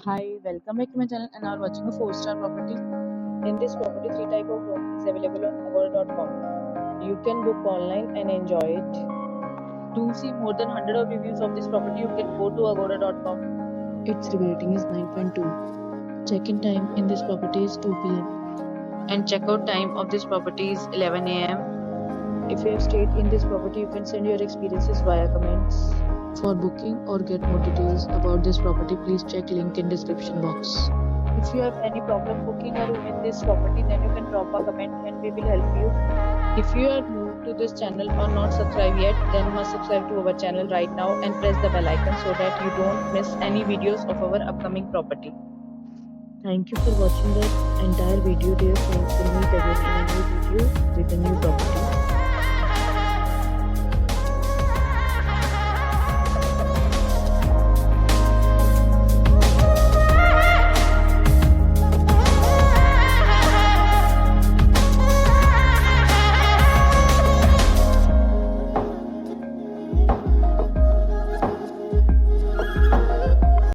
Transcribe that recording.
Hi, welcome back to my channel and are watching a 4-star property. In this property, 3 type of room is available on agoda.com. You can book online and enjoy it. To see more than 100 of reviews of this property, you can go to agoda.com. Its review rating is 9.2. Check-in time in this property is 2 p.m. and check-out time of this property is 11 a.m. If you have stayed in this property, you can send your experiences via comments. For booking or get more details about this property, please check link in description box. If you have any problem booking a room in this property, then you can drop a comment and we will help you. If you are new to this channel or not subscribed yet, then must subscribe to our channel right now and press the bell icon so that you don't miss any videos of our upcoming property. Thank you for watching the entire video, dear friends. We'll meet again in a new video with a new property.